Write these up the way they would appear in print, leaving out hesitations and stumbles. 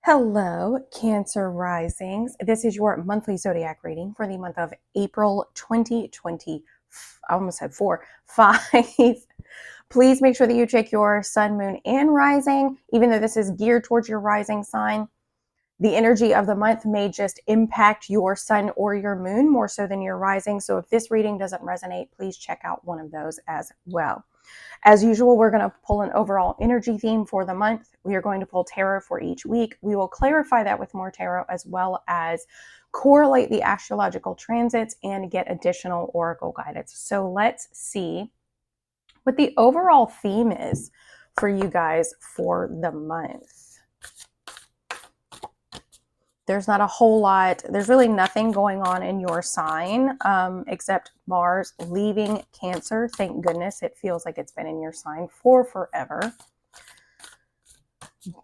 Hello, Cancer Risings. This is your monthly zodiac reading for the month of April 2020. I almost said 5. Please make sure that you check your sun, moon, and rising. Even though this is geared towards your rising sign, the energy of the month may just impact your sun or your moon more so than your rising. So if this reading doesn't resonate, please check out one of those as well. As usual, we're going to pull an overall energy theme for the month. We are going to pull tarot for each week. We will clarify that with more tarot as well as correlate the astrological transits and get additional oracle guidance. So let's see what the overall theme is for you guys for the month. There's not a whole lot. There's really nothing going on in your sign except Mars leaving Cancer. Thank goodness. It feels like it's been in your sign for forever.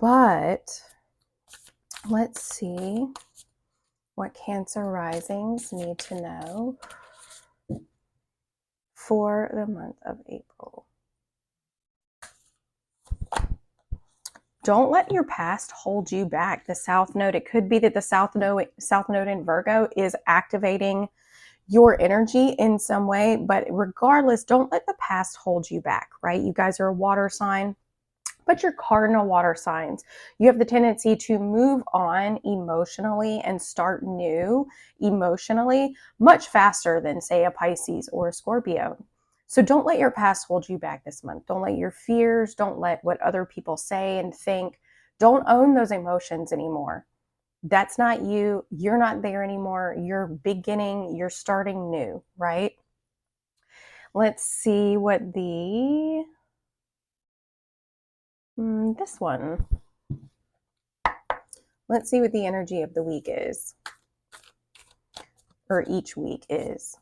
But let's see what Cancer risings need to know for the month of April. Don't let your past hold you back. The South Node, it could be that the South Node in Virgo is activating your energy in some way, but regardless, don't let the past hold you back, right? You guys are a water sign, but you're cardinal water signs. You have the tendency to move on emotionally and start new emotionally much faster than, say, a Pisces or a Scorpio. So don't let your past hold you back this month. Don't let your fears, don't let what other people say and think, don't own those emotions anymore. That's not you. You're not there anymore. You're beginning, you're starting new, right? Let's see what this one. Let's see what the energy of the week is, or each week is.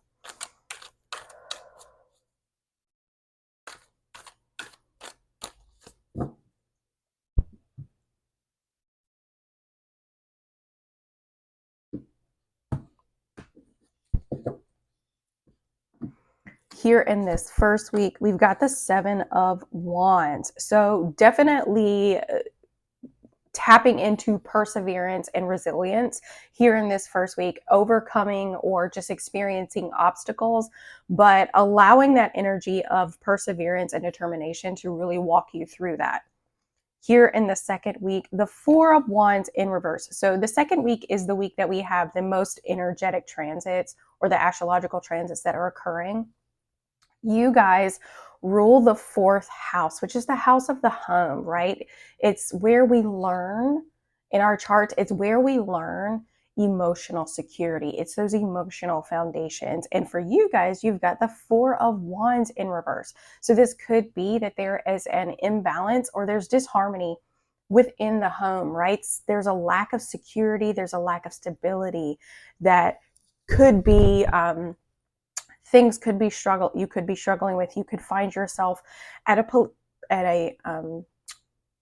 Here in this first week, we've got the 7 of Wands. So definitely tapping into perseverance and resilience here in this first week, overcoming or just experiencing obstacles, but allowing that energy of perseverance and determination to really walk you through that. Here in the second week, the 4 of Wands in reverse. So the second week is the week that we have the most energetic transits or the astrological transits that are occurring. You guys rule the 4th house, which is the house of the home, right? It's where we learn in our charts. It's where we learn emotional security. It's those emotional foundations. And for you guys, you've got the 4 of Wands in reverse. So this could be that there is an imbalance or there's disharmony within the home, right? There's a lack of security. There's a lack of stability that could be, things could be you could be struggling with. You could find yourself at a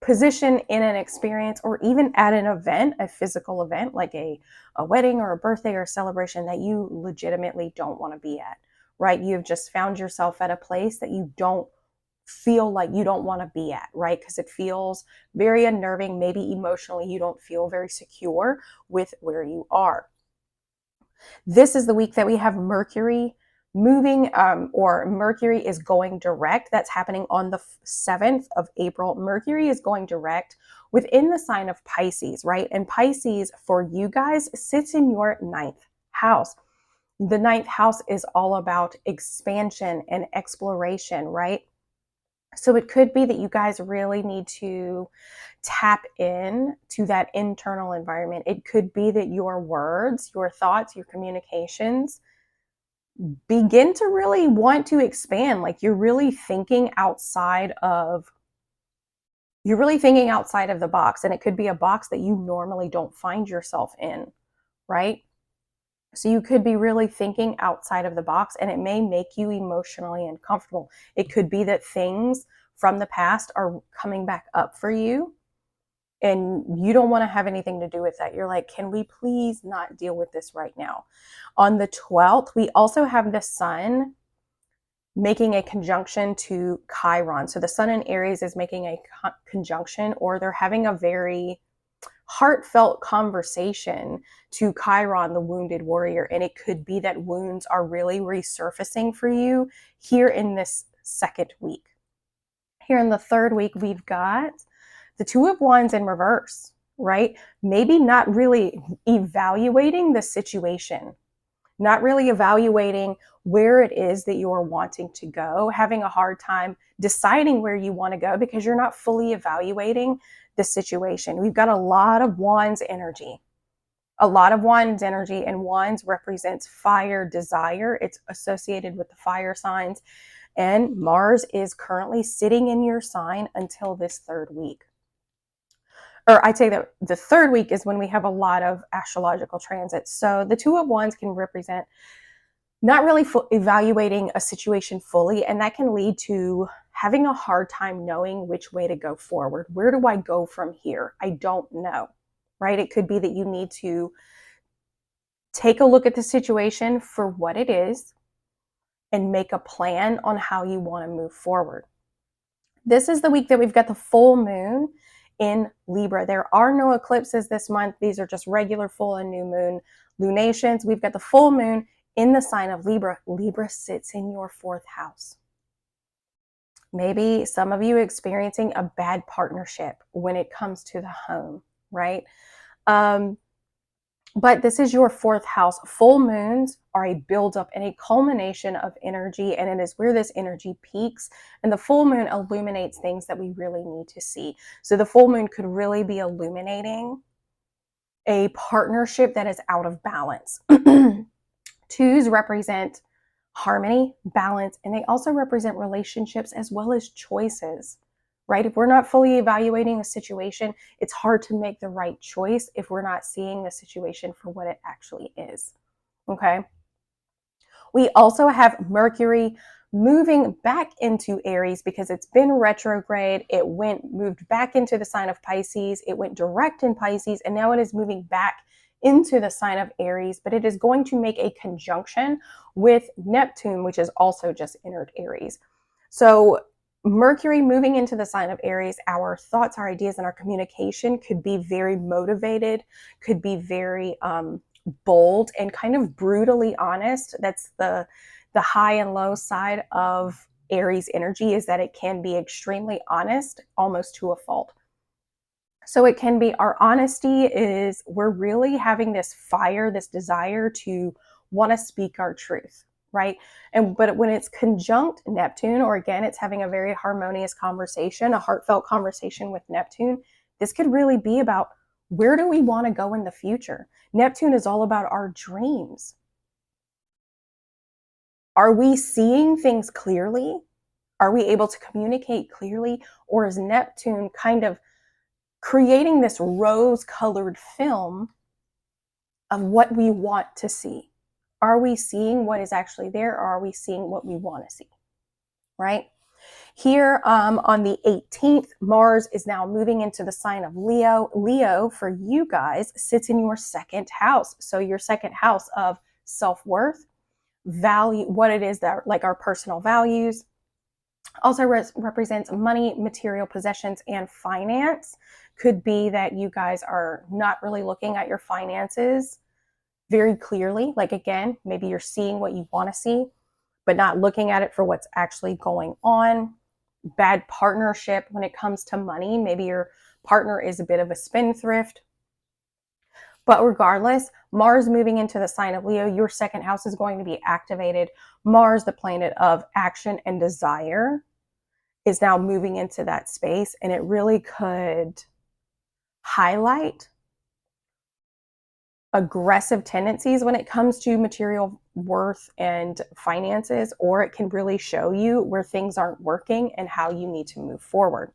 position in an experience or even at an event, a physical event like a wedding or a birthday or a celebration that you legitimately don't want to be at, right? You've just found yourself at a place that you don't feel like you don't want to be at, right? Because it feels very unnerving. Maybe emotionally you don't feel very secure with where you are. This is the week that we have Mercury moving, or Mercury is going direct. That's happening on the 7th of April. Mercury is going direct within the sign of Pisces, right? And Pisces for you guys sits in your 9th house. The 9th house is all about expansion and exploration, right? So it could be that you guys really need to tap in to that internal environment. It could be that your words, your thoughts, your communications begin to really want to expand. Like you're really thinking outside of the box. And it could be a box that you normally don't find yourself in, right? So you could be really thinking outside of the box, and it may make you emotionally uncomfortable. It could be that things from the past are coming back up for you, and you don't want to have anything to do with that. You're like, can we please not deal with this right now? On the 12th, we also have the sun making a conjunction to Chiron. So the sun in Aries is making a conjunction, or they're having a very heartfelt conversation to Chiron, the wounded warrior. And it could be that wounds are really resurfacing for you here in this second week. Here in the third week, we've got the Two of Wands in reverse, right? Maybe not really evaluating the situation, not really evaluating where it is that you're wanting to go, having a hard time deciding where you want to go because you're not fully evaluating the situation. We've got a lot of Wands energy. A lot of Wands energy, and Wands represents fire, desire. It's associated with the fire signs. And Mars is currently sitting in your sign until this third week. Or I'd say that the third week is when we have a lot of astrological transits. So the Two of Wands can represent not really evaluating a situation fully, and that can lead to having a hard time knowing which way to go forward. Where do I go from here? I don't know, right? It could be that you need to take a look at the situation for what it is and make a plan on how you want to move forward. This is the week that we've got the full moon in Libra. There are no eclipses this month. These are just regular full and new moon lunations. We've got the full moon in the sign of Libra. Libra sits in your fourth house. Maybe some of you experiencing a bad partnership when it comes to the home, right? But this is your fourth house. Full moons are a buildup and a culmination of energy, and it is where this energy peaks. And the full moon illuminates things that we really need to see. So the full moon could really be illuminating a partnership that is out of balance. Twos represent harmony, balance, and they also represent relationships as well as choices, right? If we're not fully evaluating the situation, it's hard to make the right choice if we're not seeing the situation for what it actually is, okay? We also have Mercury moving back into Aries because it's been retrograde. It moved back into the sign of Pisces. It went direct in Pisces, and now it is moving back into the sign of Aries, but it is going to make a conjunction with Neptune, which is also just entered Aries. So Mercury moving into the sign of Aries, our thoughts, our ideas, and our communication could be very motivated, could be very bold and kind of brutally honest. That's the high and low side of Aries energy, is that it can be extremely honest, almost to a fault. So it can be, our honesty is, we're really having this fire, this desire to want to speak our truth, right? But when it's conjunct Neptune, or again, it's having a very harmonious conversation, a heartfelt conversation with Neptune, this could really be about, where do we want to go in the future? Neptune is all about our dreams. Are we seeing things clearly? Are we able to communicate clearly? Or is Neptune kind of creating this rose-colored film of what we want to see? Are we seeing what is actually there, or are we seeing what we want to see, right? Here on the 18th, Mars is now moving into the sign of Leo. Leo, for you guys, sits in your second house. So your second house of self-worth, value, what it is that, like, our personal values, also represents money, material possessions, and finance. Could be that you guys are not really looking at your finances very clearly. Like, again, maybe you're seeing what you want to see, but not looking at it for what's actually going on. Bad partnership when it comes to money. Maybe your partner is a bit of a spendthrift. But regardless, Mars moving into the sign of Leo, your second house is going to be activated. Mars, the planet of action and desire, is now moving into that space, and it really could highlight aggressive tendencies when it comes to material worth and finances, or it can really show you where things aren't working and how you need to move forward.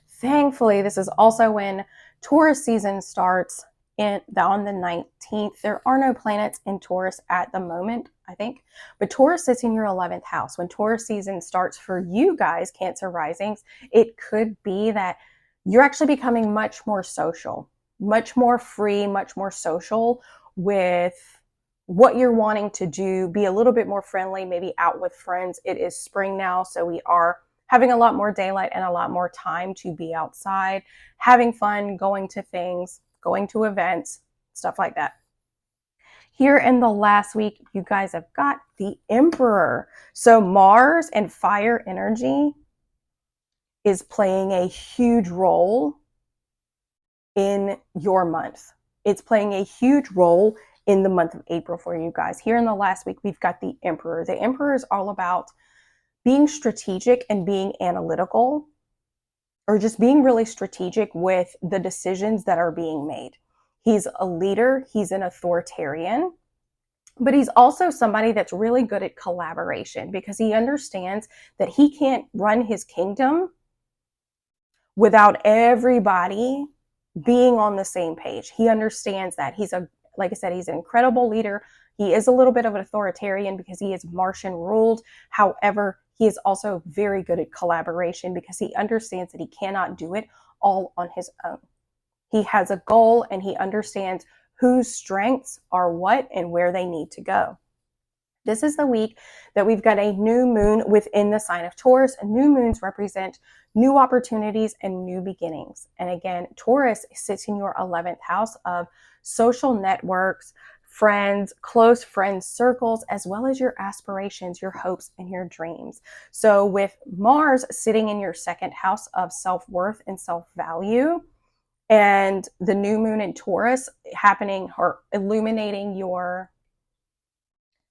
Thankfully, this is also when Taurus season starts on the 19th. There are no planets in Taurus at the moment, I think, but Taurus sits in your 11th house. When Taurus season starts for you guys, Cancer risings, it could be that you're actually becoming much more social, much more free, much more social with what you're wanting to do, be a little bit more friendly, maybe out with friends. It is spring now, so we are having a lot more daylight and a lot more time to be outside, having fun, going to things, going to events, stuff like that. Here in the last week, you guys have got the Emperor. So Mars and fire energy is playing a huge role in your month. It's playing a huge role in the month of April for you guys. Here in the last week, we've got the Emperor. The Emperor is all about being strategic and being analytical, or just being really strategic with the decisions that are being made. He's a leader, he's an authoritarian, but he's also somebody that's really good at collaboration because he understands that he can't run his kingdom without everybody being on the same page. He understands that. Like I said, he's an incredible leader. He is a little bit of an authoritarian because he is Martian ruled. However, he is also very good at collaboration because he understands that he cannot do it all on his own. He has a goal and he understands whose strengths are what and where they need to go. This is the week that we've got a new moon within the sign of Taurus. And new moons represent new opportunities and new beginnings. And again, Taurus sits in your 11th house of social networks, friends, close friends, circles, as well as your aspirations, your hopes, and your dreams. So with Mars sitting in your second house of self-worth and self-value, and the new moon in Taurus happening or illuminating your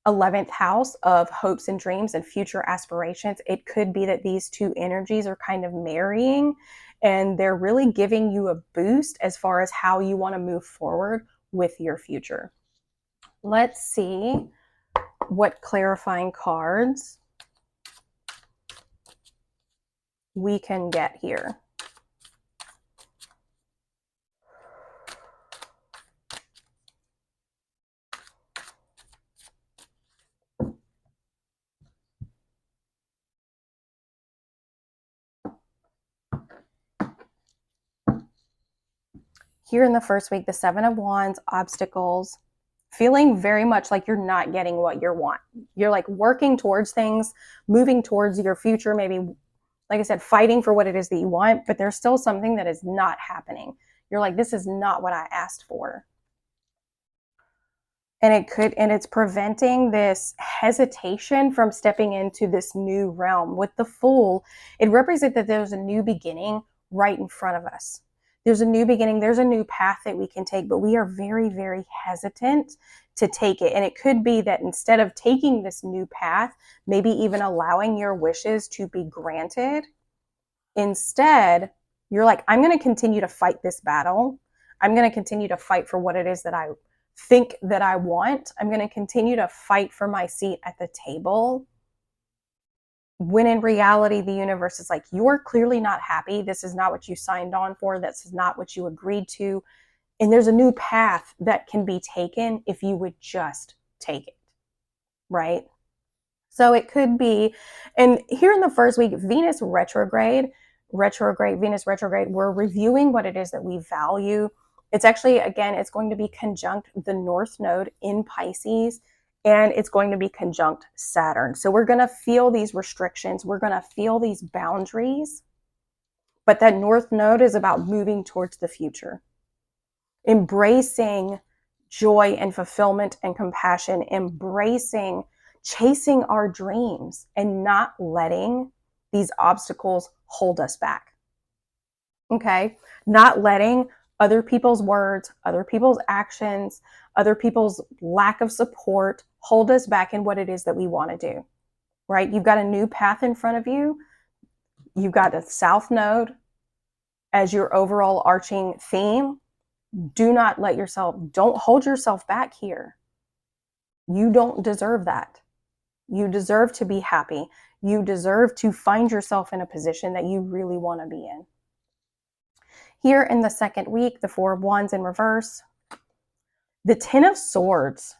11th house of hopes and dreams and future aspirations, it could be that these two energies are kind of marrying and they're really giving you a boost as far as how you want to move forward with your future. Let's see what clarifying cards we can get here. Here in the first week, the Seven of Wands, obstacles, feeling very much like you're not getting what you want. You're like working towards things, moving towards your future, maybe, like I said, fighting for what it is that you want, but there's still something that is not happening. You're like, this is not what I asked for. And it's preventing this hesitation from stepping into this new realm. With the Fool, it represents that there's a new beginning right in front of us. There's a new beginning, there's a new path that we can take, but we are very, very hesitant to take it. And it could be that instead of taking this new path, maybe even allowing your wishes to be granted, instead, you're like, I'm going to continue to fight this battle. I'm going to continue to fight for what it is that I think that I want. I'm going to continue to fight for my seat at the table. When in reality, the universe is like, you're clearly not happy. This is not what you signed on for. This is not what you agreed to. And there's a new path that can be taken if you would just take it, right? So it could be, and here in the first week, Venus retrograde, Venus retrograde, we're reviewing what it is that we value. It's actually, again, it's going to be conjunct the North Node in Pisces, and it's going to be conjunct Saturn. So we're going to feel these restrictions. We're going to feel these boundaries. But that North Node is about moving towards the future, embracing joy and fulfillment and compassion, embracing chasing our dreams and not letting these obstacles hold us back. Okay? Not letting other people's words, other people's actions, other people's lack of support hold us back in what it is that we want to do, right? You've got a new path in front of you. You've got the South Node as your overall arching theme. Don't hold yourself back here. You don't deserve that. You deserve to be happy. You deserve to find yourself in a position that you really want to be in. Here in the second week, the Four of Wands in reverse, the Ten of Swords,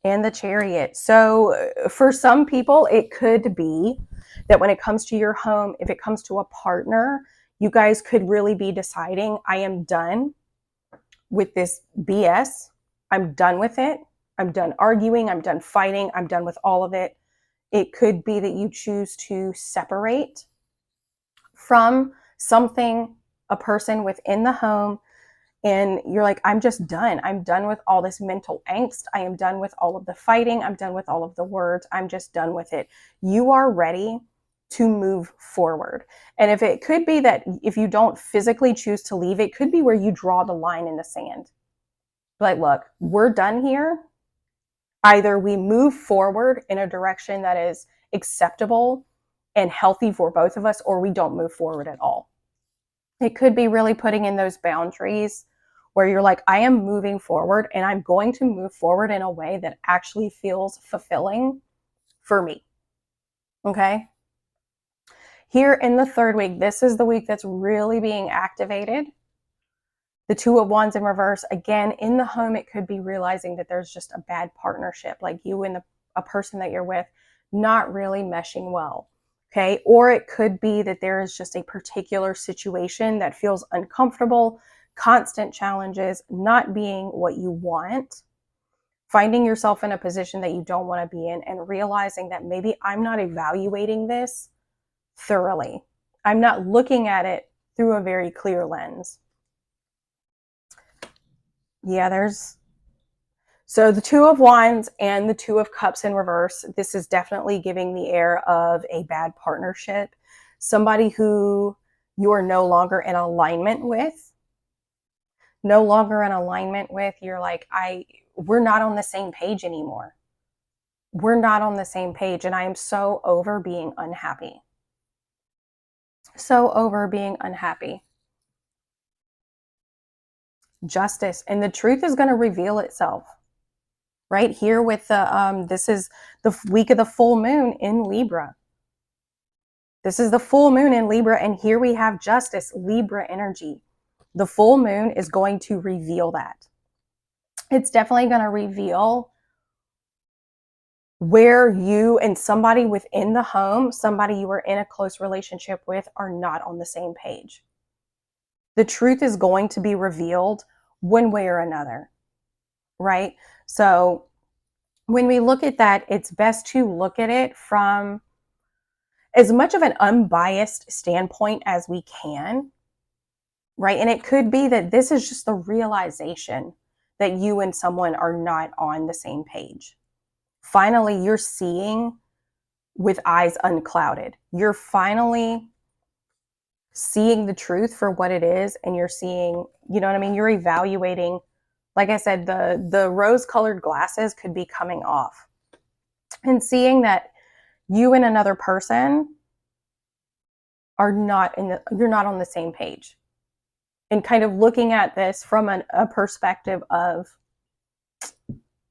and the Chariot. So for some people, it could be that when it comes to your home, if it comes to a partner, you guys could really be deciding, I am done with this BS. I'm done with it. I'm done arguing. I'm done fighting. I'm done with all of it. It could be that you choose to separate from something, a person within the home, and you're like, I'm just done. I'm done with all this mental angst. I am done with all of the fighting. I'm done with all of the words. I'm just done with it. You are ready to move forward. And if it could be that if you don't physically choose to leave, it could be where you draw the line in the sand. Like, look, we're done here. Either we move forward in a direction that is acceptable and healthy for both of us, or we don't move forward at all. It could be really putting in those boundaries where you're like, I am moving forward and I'm going to move forward in a way that actually feels fulfilling for me. Okay. Here in the third week, this is the week that's really being activated. The Two of Wands in reverse. Again, in the home, it could be realizing that there's just a bad partnership, like you and a person that you're with not really meshing well. Okay. Or it could be that there is just a particular situation that feels uncomfortable, constant challenges, not being what you want, finding yourself in a position that you don't want to be in, and realizing that maybe I'm not evaluating this thoroughly. I'm not looking at it through a very clear lens. Yeah, so the Two of Wands and the Two of Cups in reverse. This is definitely giving the air of a bad partnership, somebody who you are no longer in alignment with. You're like, we're not on the same page anymore. We're not on the same page, and I am so over being unhappy. So over being unhappy. Justice, and the truth is going to reveal itself. Right here with this is the week of the full moon in Libra. This is the full moon in Libra, and here we have justice, Libra energy. The full moon is going to reveal that. It's definitely going to reveal where you and somebody within the home, somebody you are in a close relationship with, are not on the same page. The truth is going to be revealed one way or another, right? So when we look at that, it's best to look at it from as much of an unbiased standpoint as we can, right? And it could be that this is just the realization that you and someone are not on the same page. Finally, you're seeing with eyes unclouded. You're finally seeing the truth for what it is, and you're seeing, you know what I mean? You're evaluating, like I said, the rose-colored glasses could be coming off and seeing that you and another person are not you're not on the same page, and kind of looking at this from a perspective of,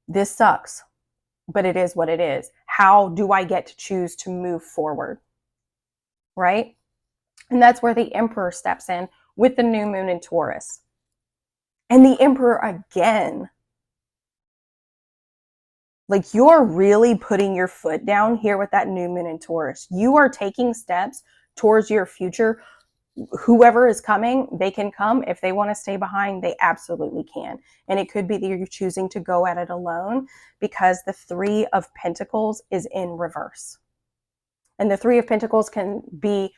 this sucks, but it is what it is. How do I get to choose to move forward? Right? And that's where the Emperor steps in with the new moon in Taurus. And the Emperor again, like, you're really putting your foot down here with that new moon in Taurus. You are taking steps towards your future. Whoever is coming, they can come. If they want to stay behind, they absolutely can. And it could be that you're choosing to go at it alone, because the Three of Pentacles is in reverse. And the Three of Pentacles can be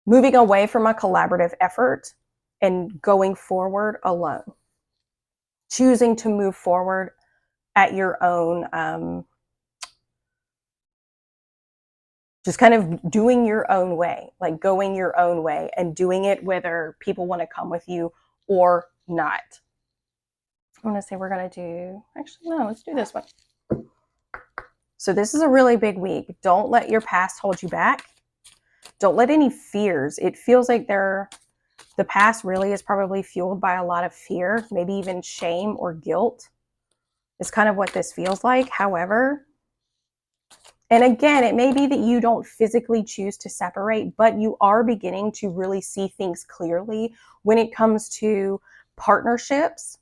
moving away from a collaborative effort and going forward alone. Choosing to move forward at your own, just kind of doing your own way, like going your own way and doing it whether people want to come with you or not. I'm going to say we're going to do, actually, no, let's do this one. So this is a really big week. Don't let your past hold you back. Don't let any fears. It feels like the past really is probably fueled by a lot of fear, maybe even shame or guilt. It's kind of what this feels like. However, and again, it may be that you don't physically choose to separate, but you are beginning to really see things clearly when it comes to partnerships,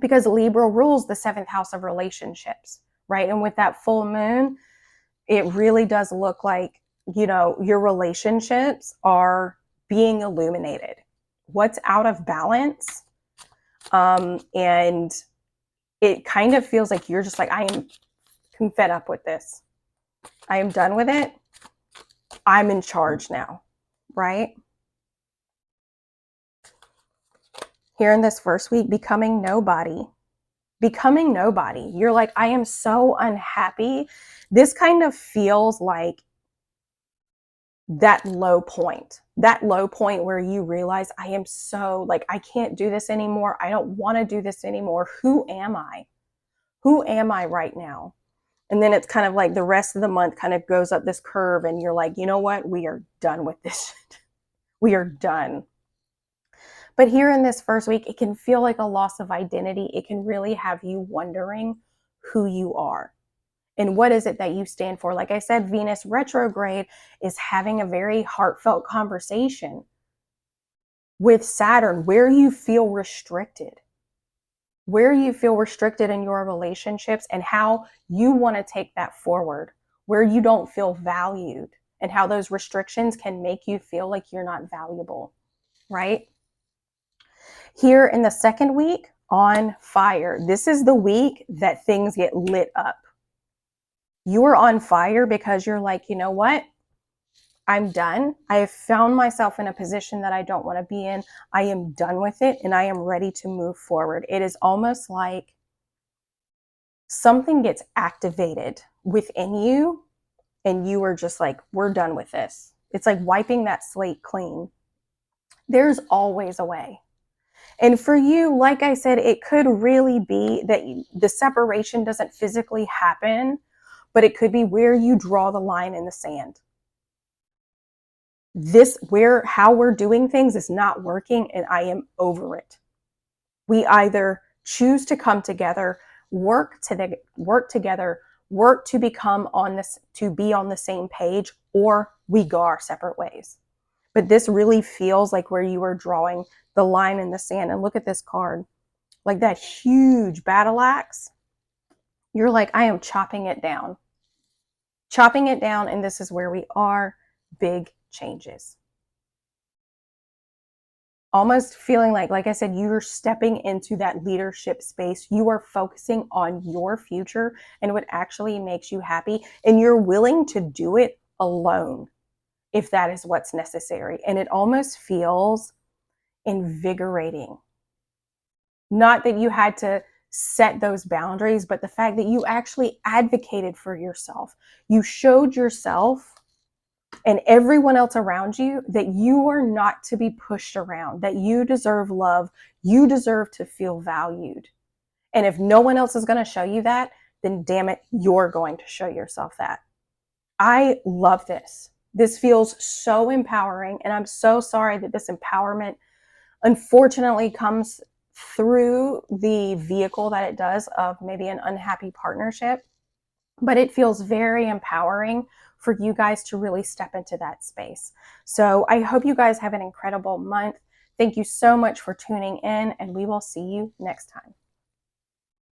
because Libra rules the 7th house of relationships, right? And with that full moon, it really does look like, you know, your relationships are being illuminated. What's out of balance? And it kind of feels like you're just like, I'm fed up with this. I am done with it. I'm in charge now, right? Here in this first week, becoming nobody. Becoming nobody. You're like, I am so unhappy. This kind of feels like that low point where you realize I am so like, I can't do this anymore. I don't want to do this anymore. Who am I? Who am I right now? And then it's kind of like the rest of the month kind of goes up this curve and you're like, you know what? We are done with this shit. We are done. But here in this first week, it can feel like a loss of identity. It can really have you wondering who you are. And what is it that you stand for? Like I said, Venus retrograde is having a very heartfelt conversation with Saturn where you feel restricted, in your relationships and how you want to take that forward, where you don't feel valued and how those restrictions can make you feel like you're not valuable, right? Here in the second week, on fire. This is the week that things get lit up. You are on fire because you're like, you know what? I'm done. I have found myself in a position that I don't want to be in. I am done with it and I am ready to move forward. It is almost like something gets activated within you and you are just like, we're done with this. It's like wiping that slate clean. There's always a way. And for you, like I said, it could really be that the separation doesn't physically happen, but it could be where you draw the line in the sand. How we're doing things is not working and I am over it. We either choose to come together, work together, work to be on the same page, or we go our separate ways. But this really feels like where you are drawing the line in the sand. And look at this card, like that huge battle axe. You're like, I am chopping it down. And this is where we are. Big changes. Almost feeling like I said, you're stepping into that leadership space. You are focusing on your future and what actually makes you happy. And you're willing to do it alone if that is what's necessary. And it almost feels invigorating. Not that you had to set those boundaries, but the fact that you actually advocated for yourself. You showed yourself and everyone else around you that you are not to be pushed around, that you deserve love, you deserve to feel valued. And if no one else is going to show you that, then damn it, you're going to show yourself that. I love this. This feels so empowering, and I'm so sorry that this empowerment unfortunately comes through the vehicle that it does of maybe an unhappy partnership, but it feels very empowering for you guys to really step into that space. So I hope you guys have an incredible month. Thank you so much for tuning in, and we will see you next time.